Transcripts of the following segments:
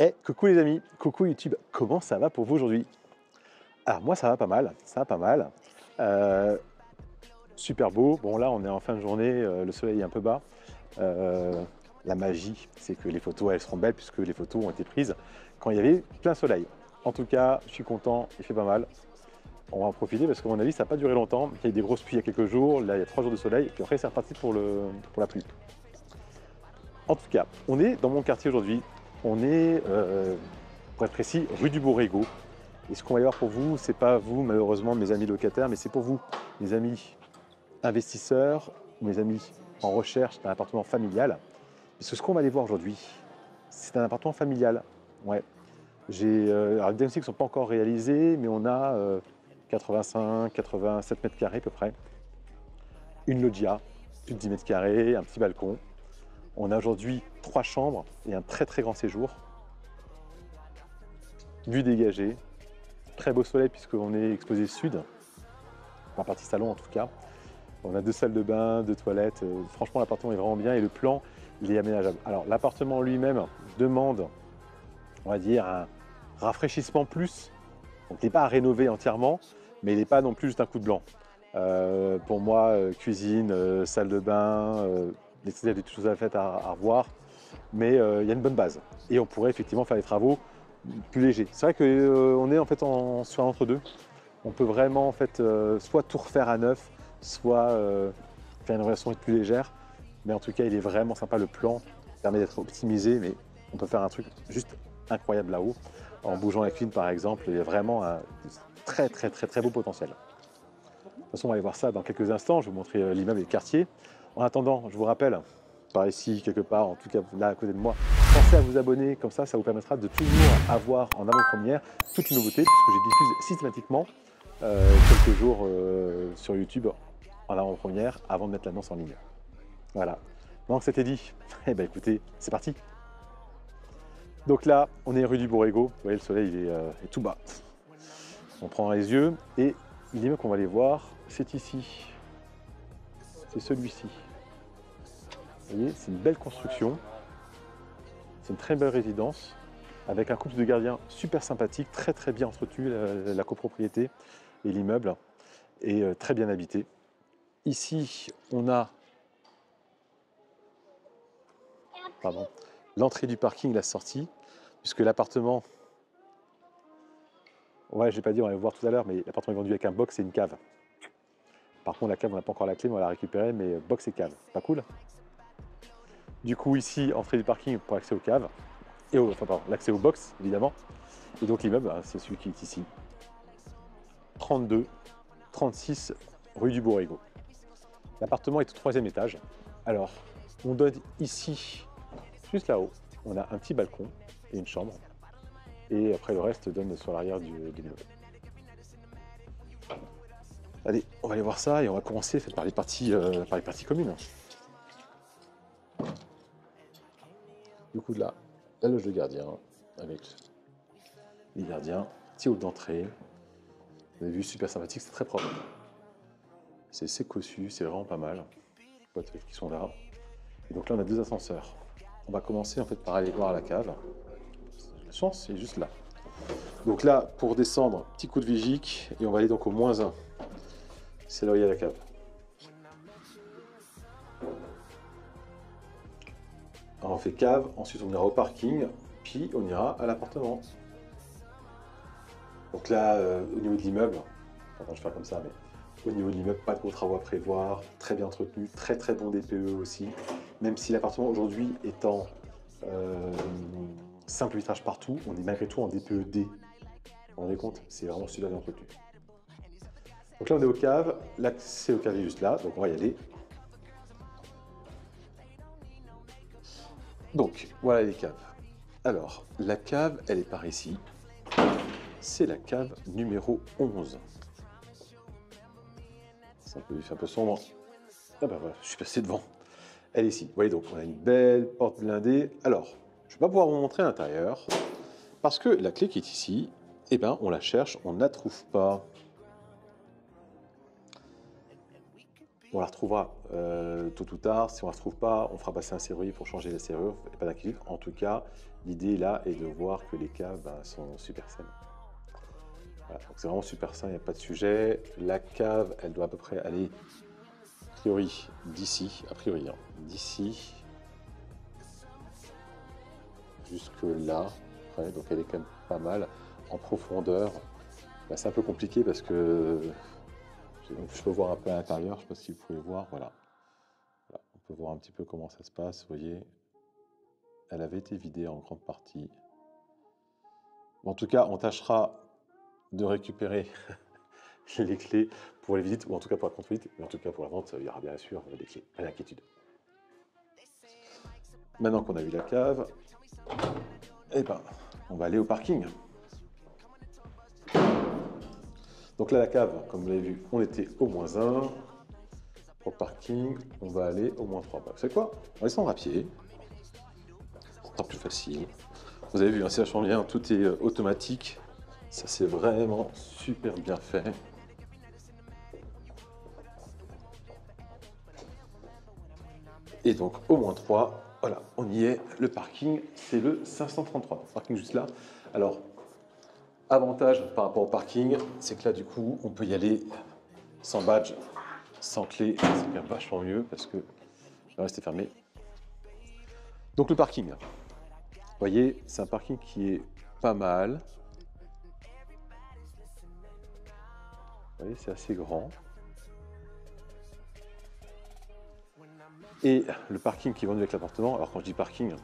Eh, coucou les amis, coucou YouTube, comment ça va pour vous aujourd'hui? Alors moi ça va pas mal, ça va pas mal. Euh, Super beau, bon là on est en fin de journée, le soleil est un peu bas. Euh, la magie, c'est que les photos elles seront belles puisque les photos ont été prises quand il y avait plein soleil. En tout cas, je suis content, il fait pas mal. On va en profiter parce qu'à mon avis ça n'a pas duré longtemps. Il y a eu des grosses pluies il y a quelques jours, là il y a 3 jours de soleil, et puis après c'est reparti pour la pluie. En tout cas, on est dans mon quartier aujourd'hui, on est, pour être précis, rue du Borrego. Et ce qu'on va y voir pour vous, c'est pas vous, malheureusement, mes amis locataires, mais c'est pour vous, mes amis investisseurs, mes amis en recherche d'un appartement familial. Parce que ce qu'on va aller voir aujourd'hui, c'est un appartement familial. Ouais. Alors les diagnostics ne sont pas encore réalisés, mais on a 85, 87 mètres carrés à peu près. Une loggia, plus de 10 mètres carrés, un petit balcon. On a aujourd'hui 3 chambres et un très très grand séjour. Vue dégagée. Très beau soleil puisqu'on est exposé sud, en partie salon en tout cas. On a 2 salles de bain, 2 toilettes. Franchement, l'appartement est vraiment bien et le plan, il est aménageable. Alors, l'appartement lui-même demande, on va dire, un rafraîchissement plus. Donc, il n'est pas à rénover entièrement, mais il n'est pas non plus juste un coup de blanc. Pour moi, cuisine, salle de bain, il y a des choses à faire à revoir, mais il y a une bonne base. Et on pourrait effectivement faire des travaux plus légers. C'est vrai qu'on est en fait sur un entre-deux. On peut vraiment en fait soit tout refaire à neuf, soit faire une rénovation plus légère. Mais en tout cas, il est vraiment sympa. Le plan permet d'être optimisé, mais on peut faire un truc juste incroyable là-haut. En bougeant la cuisine par exemple, il y a vraiment un très beau potentiel. De toute façon, on va aller voir ça dans quelques instants. Je vais vous montrer l'immeuble et le quartier. En attendant, je vous rappelle, par ici, quelque part, en tout cas là à côté de moi, pensez à vous abonner, comme ça vous permettra de toujours avoir en avant-première toutes les nouveautés, puisque je diffuse systématiquement quelques jours sur YouTube en avant-première avant de mettre l'annonce en ligne. Voilà. Donc c'était dit. Eh bien écoutez, c'est parti. Donc là, on est rue du Borrego. Vous voyez, le soleil est tout bas. On prend les yeux et l'immeuble qu'on va aller voir, c'est ici. C'est celui-ci. Vous voyez, c'est une belle construction. C'est une très belle résidence avec un couple de gardiens super sympathique, très bien entretenu, la copropriété et l'immeuble est très bien habité. Ici, on a l'entrée du parking, la sortie, puisque l'appartement, ouais, je n'ai pas dit, on va le voir tout à l'heure, mais l'appartement est vendu avec un box et une cave. Par contre, la cave, on n'a pas encore la clé, mais on va la récupérer, mais box et cave, pas cool. Du coup, ici, entrée du parking pour accès aux caves, et l'accès aux box, évidemment. Et donc l'immeuble, c'est celui qui est ici. 36 rue du Borrego. L'appartement est au 3e étage. Alors, on donne ici, juste là-haut, on a un petit balcon et une chambre. Et après, le reste donne sur l'arrière de l'immeuble. Allez, on va aller voir ça et on va commencer par les parties communes. Du coup, là, la loge de gardien, avec les gardiens, petit hall d'entrée. Vous avez vu, super sympathique, c'est très propre. C'est cossu, c'est vraiment pas mal. Les potes qui sont là. Et donc là, on a 2 ascenseurs. On va commencer en fait par aller voir la cave. La chance, c'est juste là. Donc là, pour descendre, petit coup de vigique, et on va aller donc au -1. C'est là où il y a la cave. Alors on fait cave, ensuite on ira au parking, puis on ira à l'appartement. Donc là, au niveau de l'immeuble, attends, je vais faire comme ça, mais au niveau de l'immeuble, pas de gros travaux à prévoir, très bien entretenu, très bon DPE aussi. Même si l'appartement aujourd'hui étant simple vitrage partout, on est malgré tout en DPE D. Vous vous rendez compte? C'est vraiment super bien entretenu. Donc là on est aux caves, l'accès aux caves est juste là, donc on va y aller. Donc voilà les caves. Alors la cave, elle est par ici. C'est la cave numéro 11. C'est un peu sombre. Ah bah voilà, je suis passé devant. Elle est ici. Vous voyez donc, on a une belle porte blindée. Alors, je ne vais pas pouvoir vous montrer l'intérieur, parce que la clé qui est ici, eh ben, on la cherche, on ne la trouve pas. On la retrouvera tôt ou tard. Si on ne la retrouve pas, on fera passer un serrurier pour changer la serrure. Et pas d'inquiétude. En tout cas, l'idée là est de voir que les caves sont super saines. Voilà, donc c'est vraiment super sain, il n'y a pas de sujet. La cave, elle doit à peu près aller, a priori, d'ici, hein, d'ici jusque là. Ouais, donc elle est quand même pas mal. En profondeur, bah, c'est un peu compliqué parce que je peux voir un peu à l'intérieur, je ne sais pas si vous pouvez voir, voilà. Voilà. On peut voir un petit peu comment ça se passe, vous voyez. Elle avait été vidée en grande partie. En tout cas, on tâchera de récupérer les clés pour les visites, ou en tout cas pour la conduite, mais en tout cas pour la vente, il y aura bien sûr des clés, pas d'inquiétude. Maintenant qu'on a vu la cave, eh ben, on va aller au parking. Donc là, la cave, comme vous l'avez vu, on était au -1. Pour le parking, on va aller au -3. Bah, vous savez quoi? On va descendre à pied. C'est plus facile. Vous avez vu, hein, c'est vachement bien, tout est automatique. Ça, c'est vraiment super bien fait. Et donc, au -3, voilà, on y est. Le parking, c'est le 533. Le parking juste là. Alors, avantage par rapport au parking, c'est que là, du coup, on peut y aller sans badge, sans clé. C'est quand même vachement mieux parce que je vais rester fermé. Donc, le parking. Vous voyez, c'est un parking qui est pas mal. Vous voyez, c'est assez grand. Et le parking qui est vendu avec l'appartement, alors quand je dis parking,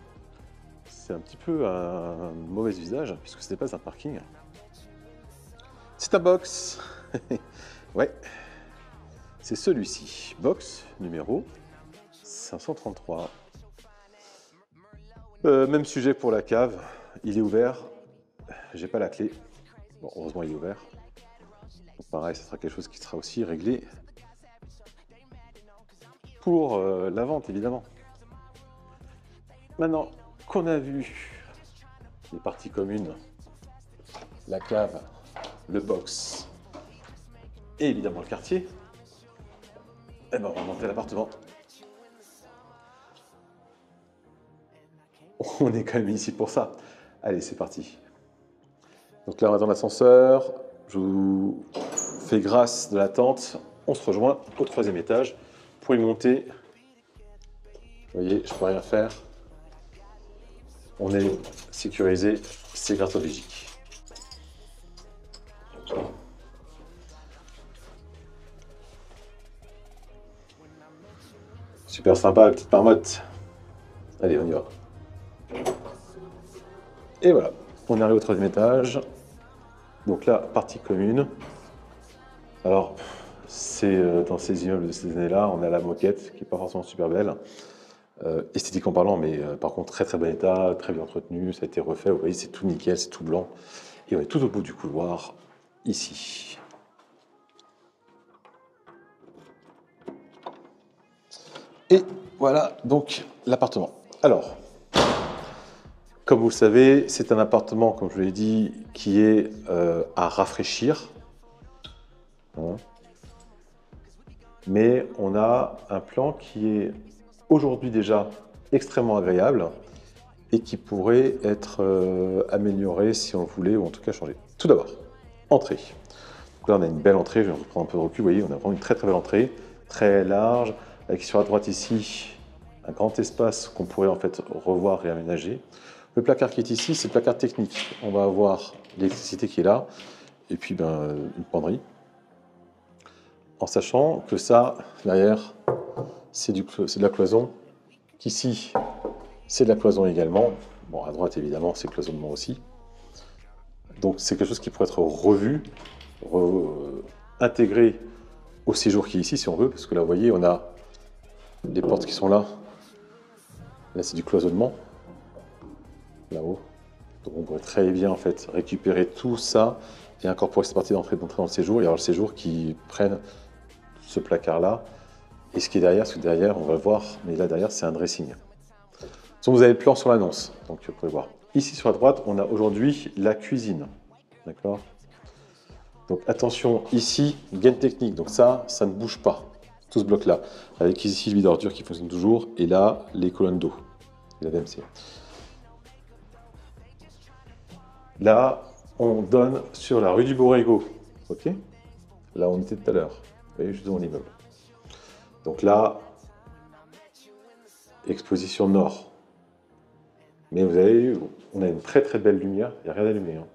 c'est un petit peu un mauvais usage, puisque ce n'est pas un parking. C'est un box. Ouais, c'est celui-ci. Box numéro 533. Même sujet pour la cave. Il est ouvert. J'ai pas la clé. Bon, heureusement, il est ouvert. Donc, pareil, ce sera quelque chose qui sera aussi réglé pour la vente, évidemment. Maintenant qu'on a vu les parties communes, la cave, le box et évidemment le quartier, eh ben on va monter l'appartement. On est quand même ici pour ça. Allez, c'est parti. Donc là, on va dans l'ascenseur. Je vous fais grâce de l'attente. On se rejoint au 3e étage pour y monter. Vous voyez, je peux rien faire. On est sécurisé, c'est grâce au Belgique. Super sympa, la petite marmotte. Allez, on y va. Et voilà, on arrive au 3e étage. Donc là, partie commune. Alors, c'est dans ces immeubles de ces années-là, on a la moquette qui n'est pas forcément super belle. Esthétiquement parlant, mais par contre très très bon état, très bien entretenu, ça a été refait, vous voyez c'est tout nickel, c'est tout blanc. Et on est tout au bout du couloir, ici. Et voilà donc l'appartement. Alors, comme vous le savez, c'est un appartement, comme je vous l'ai dit, qui est à rafraîchir. Hein. Mais on a un plan qui est aujourd'hui déjà extrêmement agréable et qui pourrait être amélioré si on voulait, ou en tout cas changé. Tout d'abord, entrée. Donc là, on a une belle entrée, je vais reprendre un peu de recul, vous voyez, on a vraiment une très très belle entrée, très large, avec sur la droite ici, un grand espace qu'on pourrait en fait revoir et aménager. Le placard qui est ici, c'est le placard technique. On va avoir l'électricité qui est là, et puis une penderie. En sachant que ça, derrière, c'est de la cloison, qu'ici, c'est de la cloison également. Bon, à droite, évidemment, c'est cloisonnement aussi. Donc, c'est quelque chose qui pourrait être revu, intégré au séjour qui est ici, si on veut, parce que là, vous voyez, on a les portes qui sont là. Là, c'est du cloisonnement, là-haut. Donc, on pourrait très bien, en fait, récupérer tout ça et incorporer cette partie d'entrée dans le séjour, et avoir le séjour qui prenne ce placard-là. Et ce qui est derrière, parce que derrière, on va le voir, mais là, derrière, c'est un dressing. Donc, vous avez le plan sur l'annonce, donc vous pouvez voir. Ici, sur la droite, on a aujourd'hui la cuisine, d'accord? Donc, attention, ici, gaine technique, donc ça ne bouge pas. tout ce bloc-là, avec ici le vide ordure qui fonctionne toujours, et là, les colonnes d'eau, la VMC. Là, on donne sur la rue du Borrego, ok? Là, on était tout à l'heure, vous voyez, juste devant l'immeuble. Donc là, exposition nord. Mais vous avez, on a une très très belle lumière, il n'y a rien allumé. Hein.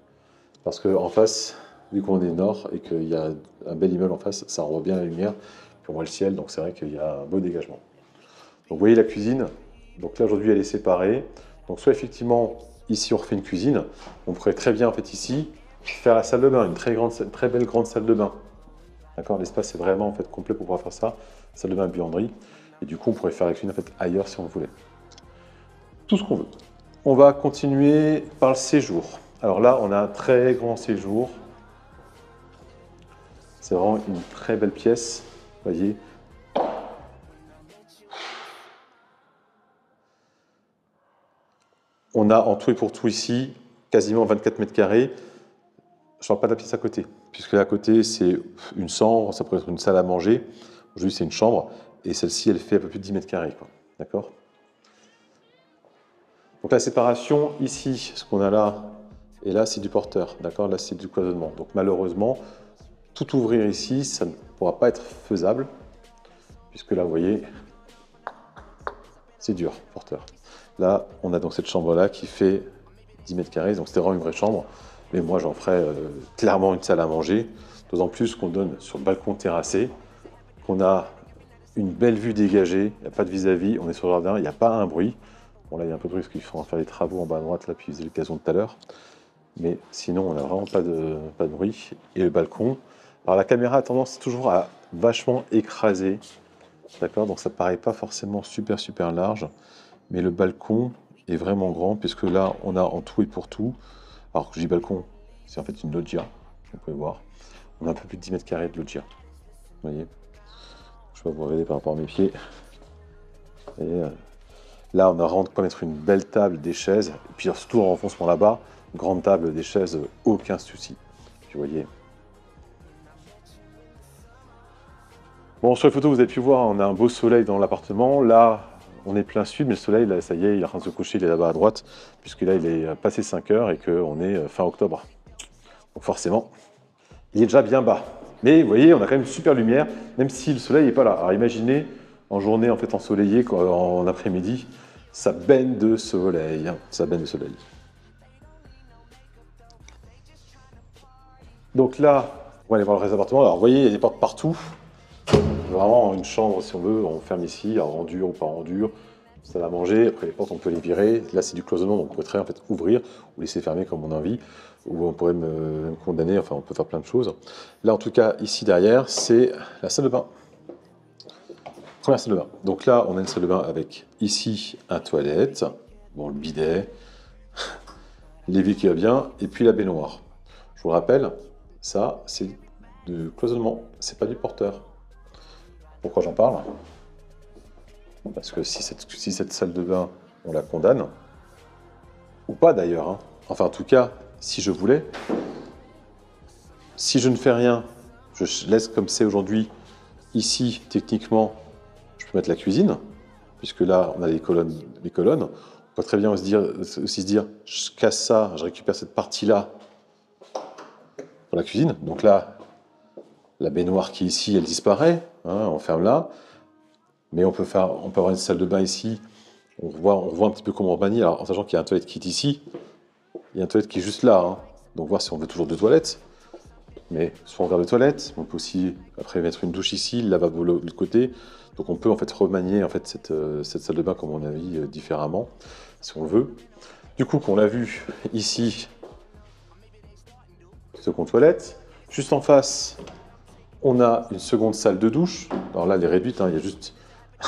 Parce qu'en face, vu qu'on est nord et qu'il y a un bel immeuble en face, ça renvoie bien la lumière, puis on voit le ciel, donc c'est vrai qu'il y a un beau dégagement. Donc vous voyez la cuisine, donc là aujourd'hui elle est séparée. Donc soit effectivement, ici on refait une cuisine, on pourrait très bien en fait ici faire la salle de bain, une très belle grande salle de bain. D'accord, l'espace est vraiment en fait complet pour pouvoir faire ça, salle de bain buanderie. Et du coup on pourrait faire la cuisine en fait ailleurs si on le voulait. Tout ce qu'on veut. On va continuer par le séjour. Alors là, on a un très grand séjour. C'est vraiment une très belle pièce. Vous voyez. On a en tout et pour tout ici quasiment 24 mètres carrés. Je ne parle pas de la pièce à côté, puisque à côté, c'est une chambre, ça pourrait être une salle à manger. Aujourd'hui, c'est une chambre. Et celle-ci, elle fait un peu plus de 10 mètres carrés. D'accord ? Donc la séparation, ici, ce qu'on a là, et là, c'est du porteur, d'accord? Là, c'est du cloisonnement. Donc malheureusement, tout ouvrir ici, ça ne pourra pas être faisable, puisque là, vous voyez, c'est dur, porteur. Là, on a donc cette chambre-là qui fait 10 mètres carrés, donc c'était vraiment une vraie chambre. Mais moi, j'en ferais clairement une salle à manger, d'autant plus qu'on donne sur le balcon terrassé, qu'on a une belle vue dégagée, il n'y a pas de vis-à-vis, on est sur le jardin, il n'y a pas un bruit. Bon là il y a un peu de bruit parce qu'il faut faire les travaux en bas à droite, là puis ils faisaient le gazon tout à l'heure. Mais sinon on n'a vraiment pas de bruit. Et le balcon, alors la caméra a tendance toujours à vachement écraser, d'accord? Donc ça ne paraît pas forcément super large, mais le balcon est vraiment grand puisque là on a en tout et pour tout, alors que je dis balcon, c'est en fait une loggia, vous pouvez voir. On a un peu plus de 10 mètres carrés de loggia, vous voyez? Je vais vous regarder par rapport à mes pieds. Et là, on a vraiment de quoi mettre une belle table, des chaises, et puis surtout en renfoncement là-bas, grande table, des chaises, aucun souci. Puis vous voyez. Bon, sur les photos, vous avez pu voir, on a un beau soleil dans l'appartement. Là, on est plein sud, mais le soleil, là, ça y est, il est en train de se coucher, il est là-bas à droite, puisque là, il est passé 5 heures et qu'on est fin octobre. Donc forcément, il est déjà bien bas. Mais vous voyez, on a quand même une super lumière, même si le soleil n'est pas là. Alors imaginez, en journée en fait ensoleillée, en après-midi, ça baigne de soleil. Hein, ça baigne de soleil. Donc là, on va aller voir le réservoir. Alors vous voyez, il y a des portes partout. Vraiment une chambre si on veut, on ferme ici, en dur ou pas en dur. Ça à manger, après les portes on peut les virer. Là c'est du cloisonnement, donc on pourrait très bien en fait ouvrir ou laisser fermer comme on a envie. Ou on pourrait me condamner, enfin on peut faire plein de choses. Là en tout cas, ici derrière, c'est la salle de bain. Première salle de bain. Donc là, on a une salle de bain avec ici un toilette, bon le bidet, l'évier qui va bien, et puis la baignoire. Je vous le rappelle, ça c'est du cloisonnement, c'est pas du porteur. Pourquoi j'en parle? Parce que si cette salle de bain, on la condamne, ou pas d'ailleurs, hein. Enfin en tout cas, si je voulais, si je ne fais rien, je laisse comme c'est aujourd'hui, ici, techniquement, je peux mettre la cuisine, puisque là, on a les colonnes. On peut très bien aussi se dire, je casse ça, je récupère cette partie-là pour la cuisine. Donc là, la baignoire qui est ici, elle disparaît, hein, on ferme là. Mais on peut avoir une salle de bain ici, on voit un petit peu comment on remanie, alors en sachant qu'il y a un toilette qui est ici, il y a un toilette qui est juste là, hein. Donc voir si on veut toujours deux toilettes. Mais soit on garde les toilettes, on peut aussi après mettre une douche ici, le lavabo de l'autre côté. Donc on peut en fait remanier en fait, cette salle de bain comme on a vu différemment, si on le veut. Du coup, qu'on l'a vu ici, seconde toilette. Juste en face, on a une seconde salle de douche. Alors là, elle est réduite, hein, il y a juste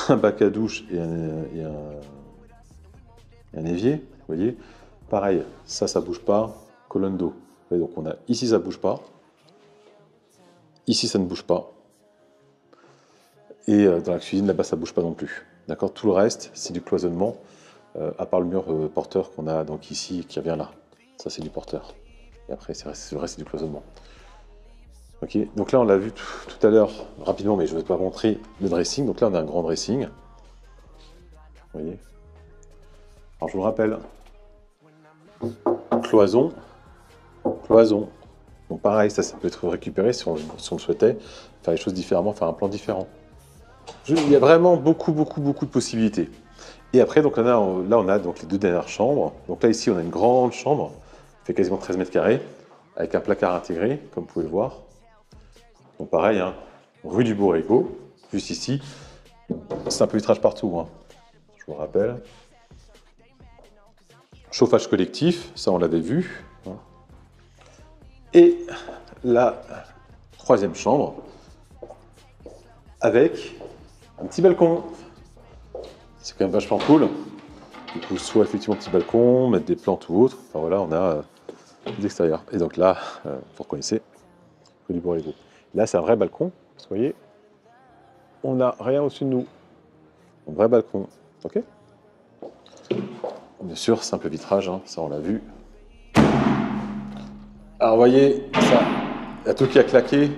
un bac à douche et un évier, vous voyez. Pareil, ça bouge pas, colonne d'eau. Donc on a ici, ça bouge pas. Ici, ça ne bouge pas. Et dans la cuisine, là-bas, ça ne bouge pas non plus. D'accord? Tout le reste, c'est du cloisonnement, à part le mur porteur qu'on a donc ici, qui revient là. Ça, c'est du porteur. Et après, le reste, c'est du cloisonnement. Ok, donc là on l'a vu tout à l'heure rapidement, mais je ne vais pas montrer le dressing. Donc là on a un grand dressing. Vous voyez. Alors je vous le rappelle, cloison, cloison. Donc pareil, ça peut être récupéré si on le souhaitait, faire les choses différemment, faire un plan différent. Il y a vraiment beaucoup de possibilités. Et après, donc là on a donc les deux dernières chambres. Donc là ici on a une grande chambre, qui fait quasiment 13 mètres carrés, avec un placard intégré, comme vous pouvez le voir. Donc pareil, hein, rue du Bourrégo, juste ici, simple vitrage partout, hein, je vous rappelle. Chauffage collectif, ça on l'avait vu. Hein. Et la troisième chambre, avec un petit balcon. C'est quand même vachement cool. Du coup, soit effectivement petit balcon, mettre des plantes ou autre. Enfin voilà, on a l'extérieur. Et donc là, vous reconnaissez, rue du Bourrégo. Là, c'est un vrai balcon. Vous voyez, on n'a rien au-dessus de nous. Un vrai balcon. Ok. Bien sûr, simple vitrage, hein, ça on l'a vu. Alors vous voyez, ça, il y a tout qui a claqué.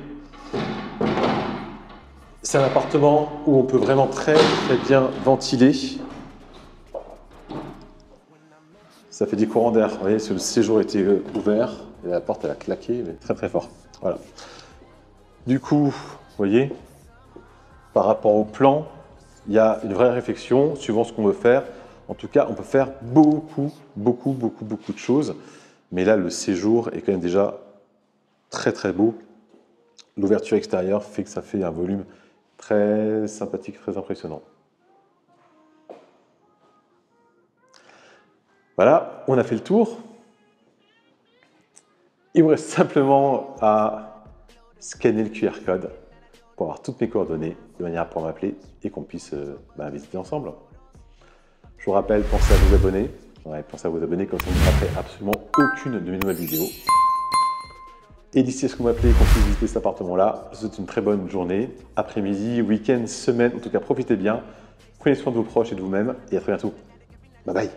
C'est un appartement où on peut vraiment très bien ventiler. Ça fait des courants d'air. Vous voyez, le séjour était ouvert et la porte elle a claqué, mais très fort. Voilà. Du coup, vous voyez, par rapport au plan, il y a une vraie réflexion suivant ce qu'on veut faire. En tout cas, on peut faire beaucoup de choses. Mais là, le séjour est quand même déjà très beau. L'ouverture extérieure fait que ça fait un volume très sympathique, très impressionnant. Voilà, on a fait le tour. Il vous reste simplement à scanner le QR code pour avoir toutes mes coordonnées de manière à pouvoir m'appeler et qu'on puisse visiter ensemble. Je vous rappelle, pensez à vous abonner. Ouais, pensez à vous abonner comme ça vous ne raterez absolument aucune de mes nouvelles vidéos. Et d'ici à ce que vous m'appelez et qu'on puisse visiter cet appartement-là, je vous souhaite une très bonne journée, après-midi, week-end, semaine. En tout cas, profitez bien. Prenez soin de vos proches et de vous-même. Et à très bientôt. Bye bye.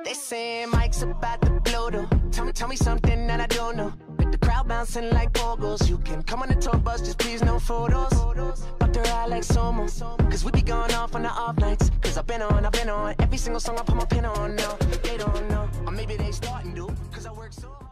They say Mike's about to blow though. Tell me something that I don't know. With the crowd bouncing like bogles. You can come on the tour bus, just please no photos. But they're out like Somo. Cause we be going off on the off nights. Cause I've been on every single song I put my pin on now. They don't know. Or maybe they starting to. Cause I work so hard.